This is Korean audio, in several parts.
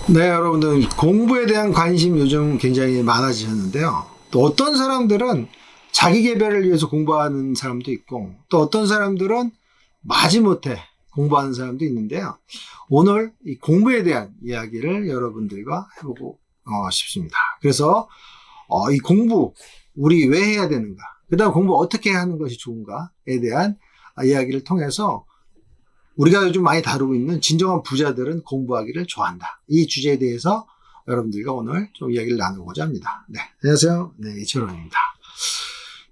네, 여러분들 공부에 대한 관심 요즘 굉장히 많아지셨는데요. 또 어떤 사람들은 자기 개발을 위해서 공부하는 사람도 있고, 또 어떤 사람들은 마지못해 공부하는 사람도 있는데요. 오늘 이 공부에 대한 이야기를 여러분들과 해보고 싶습니다. 그래서 이 공부 우리 왜 해야 되는가, 그다음 공부 어떻게 하는 것이 좋은가에 대한 이야기를 통해서 우리가 요즘 많이 다루고 있는 진정한 부자들은 공부하기를 좋아한다. 이 주제에 대해서 여러분들과 오늘 좀 이야기를 나누고자 합니다. 네, 안녕하세요. 네, 이철원입니다.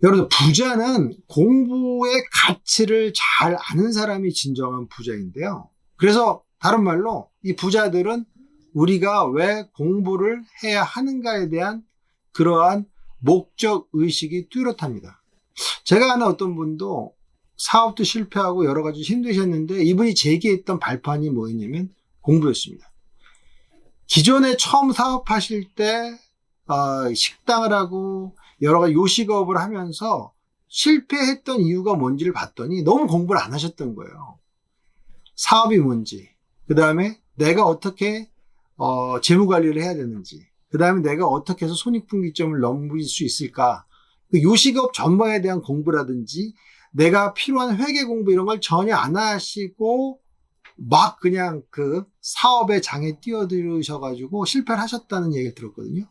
여러분, 부자는 공부의 가치를 잘 아는 사람이 진정한 부자인데요. 그래서 다른 말로 이 부자들은 우리가 왜 공부를 해야 하는가에 대한 그러한 목적 의식이 뚜렷합니다. 제가 아는 어떤 분도 사업도 실패하고 여러 가지 힘드셨는데 이분이 제기했던 발판이 뭐였냐면 공부였습니다. 기존에 처음 사업하실 때 식당을 하고 여러 가지 요식업을 하면서 실패했던 이유가 뭔지를 봤더니 너무 공부를 안 하셨던 거예요. 사업이 뭔지, 그 다음에 내가 어떻게 재무관리를 해야 되는지, 그 다음에 내가 어떻게 해서 손익분기점을 넘길 수 있을까, 그 요식업 전반에 대한 공부라든지 내가 필요한 회계 공부 이런 걸 전혀 안 하시고 막 그냥 그 사업의 장에 뛰어들으셔가지고 실패를 하셨다는 얘기를 들었거든요.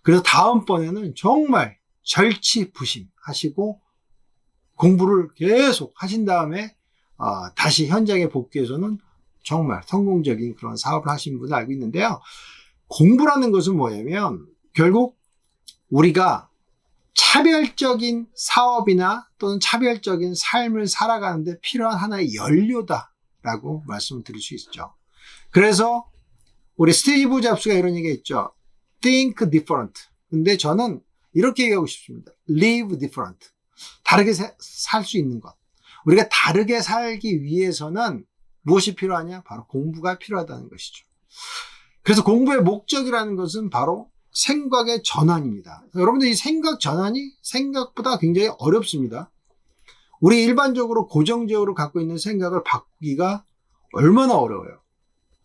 그래서 다음번에는 정말 절치부심 하시고 공부를 계속 하신 다음에 다시 현장에 복귀해서는 정말 성공적인 그런 사업을 하신 분을 알고 있는데요. 공부라는 것은 뭐냐면 결국 우리가 차별적인 사업이나 또는 차별적인 삶을 살아가는데 필요한 하나의 연료다라고 말씀을 드릴 수 있죠. 그래서 우리 스티브 잡스가 이런 얘기 했죠. Think different. 근데 저는 이렇게 얘기하고 싶습니다. Live different. 다르게 살 수 있는 것. 우리가 다르게 살기 위해서는 무엇이 필요하냐? 바로 공부가 필요하다는 것이죠. 그래서 공부의 목적이라는 것은 바로 생각의 전환입니다. 여러분들 이 생각 전환이 생각보다 굉장히 어렵습니다. 우리 일반적으로 고정적으로 갖고 있는 생각을 바꾸기가 얼마나 어려워요.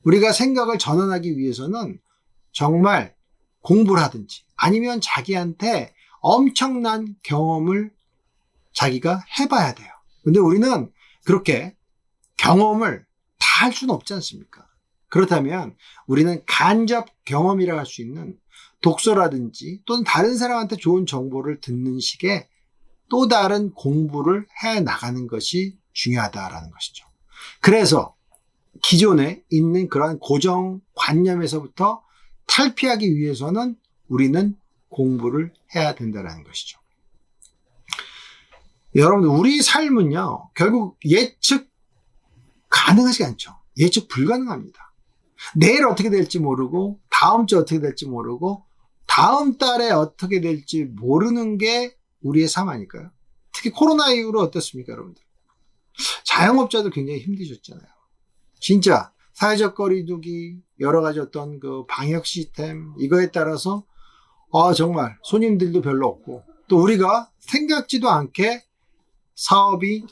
우리가 생각을 전환하기 위해서는 정말 공부를 하든지 아니면 자기한테 엄청난 경험을 자기가 해봐야 돼요. 근데 우리는 그렇게 경험을 다 할 수는 없지 않습니까? 그렇다면 우리는 간접 경험이라 할 수 있는 독서라든지 또는 다른 사람한테 좋은 정보를 듣는 식의 또 다른 공부를 해 나가는 것이 중요하다라는 것이죠. 그래서 기존에 있는 그런 고정관념에서부터 탈피하기 위해서는 우리는 공부를 해야 된다는 것이죠. 여러분들, 우리 삶은요, 결국 예측 가능하지 않죠. 예측 불가능합니다. 내일 어떻게 될지 모르고, 다음 주 어떻게 될지 모르고, 다음 달에 어떻게 될지 모르는 게 우리의 삶 아닐까요? 특히 코로나 이후로 어떻습니까, 여러분들? 자영업자들 굉장히 힘드셨잖아요. 진짜 사회적 거리두기, 여러 가지 어떤 그 방역 시스템, 이거에 따라서 정말 손님들도 별로 없고, 또 우리가 생각지도 않게 사업이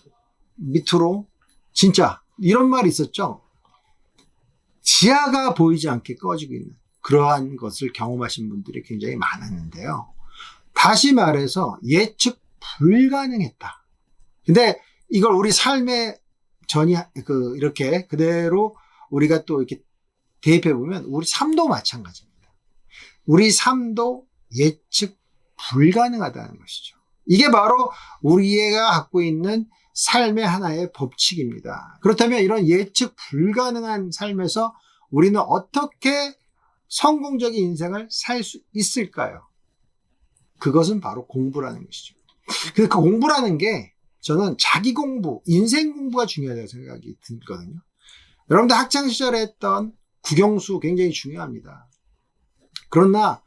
밑으로, 진짜 이런 말이 있었죠. 지하가 보이지 않게 꺼지고 있는 그러한 것을 경험하신 분들이 굉장히 많았는데요. 다시 말해서 예측 불가능했다. 근데 이걸 우리 삶의 이렇게 그대로 우리가 또 이렇게 대입해 보면 우리 삶도 마찬가지입니다. 우리 삶도 예측 불가능하다는 것이죠. 이게 바로 우리가 갖고 있는 삶의 하나의 법칙입니다. 그렇다면 이런 예측 불가능한 삶에서 우리는 어떻게 성공적인 인생을 살 수 있을까요? 그것은 바로 공부라는 것이죠. 그 공부라는 게 저는 자기 공부, 인생 공부가 중요하다고 생각이 들거든요. 여러분들 학창시절에 했던 국영수 굉장히 중요합니다. 그러나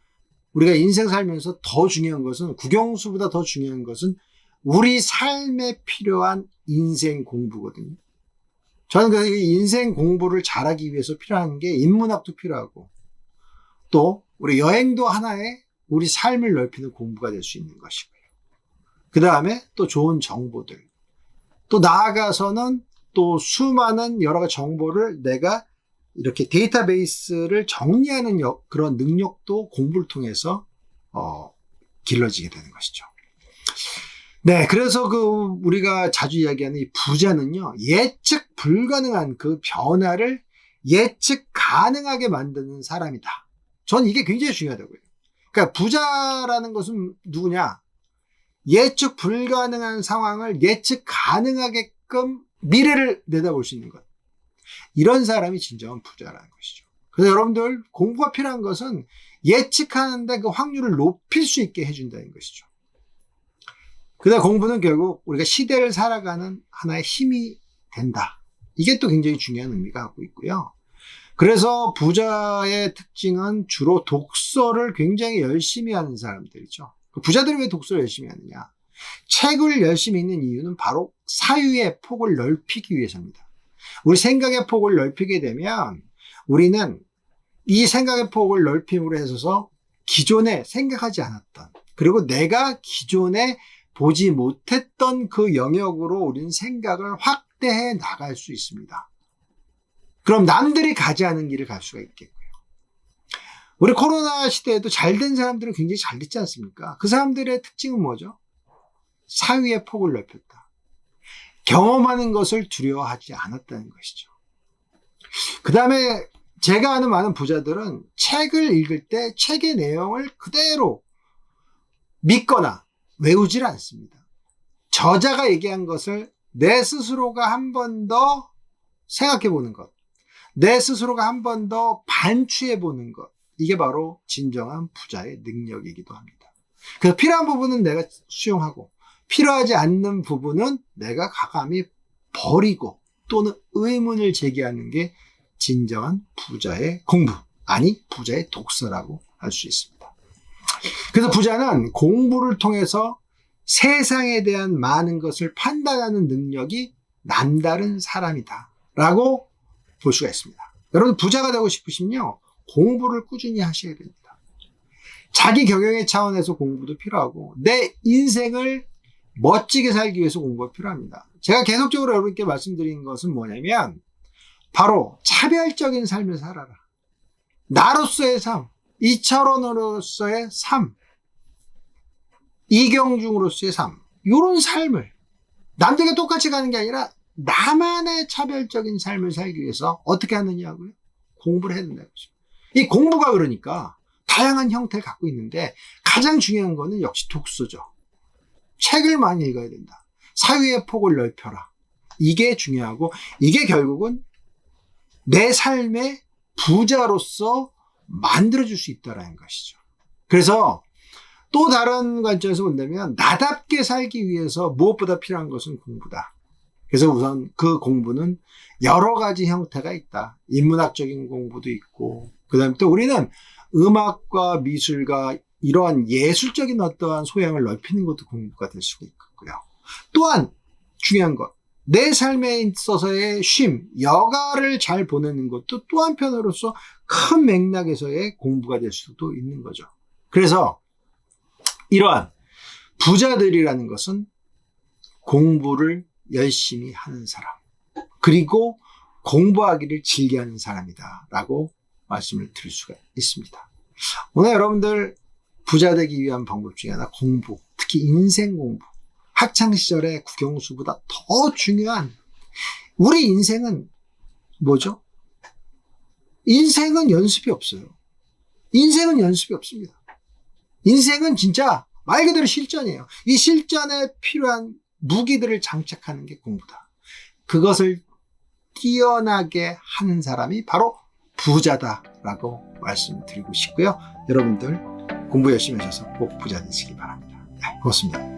우리가 인생 살면서 더 중요한 것은, 국영수보다 더 중요한 것은 우리 삶에 필요한 인생 공부거든요. 저는 그 인생 공부를 잘하기 위해서 필요한 게 인문학도 필요하고, 또 우리 여행도 하나의 우리 삶을 넓히는 공부가 될 수 있는 것이고요. 그 다음에 또 좋은 정보들, 또 나아가서는 또 수많은 여러 가지 정보를 내가 이렇게 데이터베이스를 정리하는 그런 능력도 공부를 통해서 길러지게 되는 것이죠. 네, 그래서 우리가 자주 이야기하는 이 부자는요, 예측 불가능한 그 변화를 예측 가능하게 만드는 사람이다. 전 이게 굉장히 중요하다고요. 그러니까 부자라는 것은 누구냐? 예측 불가능한 상황을 예측 가능하게끔 미래를 내다볼 수 있는 것. 이런 사람이 진정한 부자라는 것이죠. 그래서 여러분들 공부가 필요한 것은 예측하는데 그 확률을 높일 수 있게 해준다는 것이죠. 그다음 공부는 결국 우리가 시대를 살아가는 하나의 힘이 된다. 이게 또 굉장히 중요한 의미가 갖고 있고요. 그래서 부자의 특징은 주로 독서를 굉장히 열심히 하는 사람들이죠. 부자들이 왜 독서를 열심히 하느냐? 책을 열심히 읽는 이유는 바로 사유의 폭을 넓히기 위해서입니다. 우리 생각의 폭을 넓히게 되면 우리는 이 생각의 폭을 넓힘으로 해서 기존에 생각하지 않았던, 그리고 내가 기존에 보지 못했던 그 영역으로 우리는 생각을 확대해 나갈 수 있습니다. 그럼 남들이 가지 않은 길을 갈 수가 있겠고요. 우리 코로나 시대에도 잘된 사람들은 굉장히 잘 됐지 않습니까? 그 사람들의 특징은 뭐죠? 사유의 폭을 넓혔다. 경험하는 것을 두려워하지 않았다는 것이죠. 그 다음에 제가 아는 많은 부자들은 책을 읽을 때 책의 내용을 그대로 믿거나 외우질 않습니다. 저자가 얘기한 것을 내 스스로가 한 번 더 생각해 보는 것, 내 스스로가 한 번 더 반추해 보는 것, 이게 바로 진정한 부자의 능력이기도 합니다. 그래서 필요한 부분은 내가 수용하고 필요하지 않는 부분은 내가 과감히 버리고 또는 의문을 제기하는 게 진정한 부자의 공부, 아니 부자의 독서라고 할 수 있습니다. 그래서 부자는 공부를 통해서 세상에 대한 많은 것을 판단하는 능력이 남다른 사람이다 라고 볼 수가 있습니다. 여러분 부자가 되고 싶으시면요, 공부를 꾸준히 하셔야 됩니다. 자기 경영의 차원에서 공부도 필요하고 내 인생을 멋지게 살기 위해서 공부가 필요합니다. 제가 계속적으로 여러분께 말씀드린 것은 뭐냐면 바로 차별적인 삶을 살아라. 나로서의 삶, 이철원으로서의 삶, 이경중으로서의 삶, 이런 삶을 남들과 똑같이 가는 게 아니라 나만의 차별적인 삶을 살기 위해서 어떻게 하느냐고요? 공부를 해야 된다고 했어요. 이 공부가 그러니까 다양한 형태를 갖고 있는데 가장 중요한 거는 역시 독서죠. 책을 많이 읽어야 된다. 사유의 폭을 넓혀라. 이게 중요하고 이게 결국은 내 삶의 부자로서 만들어줄 수 있다는 것이죠. 그래서 또 다른 관점에서 본다면 나답게 살기 위해서 무엇보다 필요한 것은 공부다. 그래서 우선 그 공부는 여러 가지 형태가 있다. 인문학적인 공부도 있고, 그 다음에 또 우리는 음악과 미술과 이러한 예술적인 어떠한 소양을 넓히는 것도 공부가 될 수가 있고요. 또한 중요한 것, 내 삶에 있어서의 쉼, 여가를 잘 보내는 것도 또 한편으로서 큰 맥락에서의 공부가 될 수도 있는 거죠. 그래서 이러한 부자들이라는 것은 공부를 열심히 하는 사람, 그리고 공부하기를 즐겨하는 사람이다 라고 말씀을 드릴 수가 있습니다. 오늘 여러분들 부자 되기 위한 방법 중에 하나, 공부, 특히 인생 공부. 학창시절의 국영수보다 더 중요한, 우리 인생은 뭐죠? 인생은 연습이 없어요. 인생은 연습이 없습니다. 인생은 진짜 말 그대로 실전이에요. 이 실전에 필요한 무기들을 장착하는 게 공부다. 그것을 뛰어나게 하는 사람이 바로 부자다라고 말씀드리고 싶고요. 여러분들 공부 열심히 하셔서 꼭 부자 되시기 바랍니다. 네, 고맙습니다.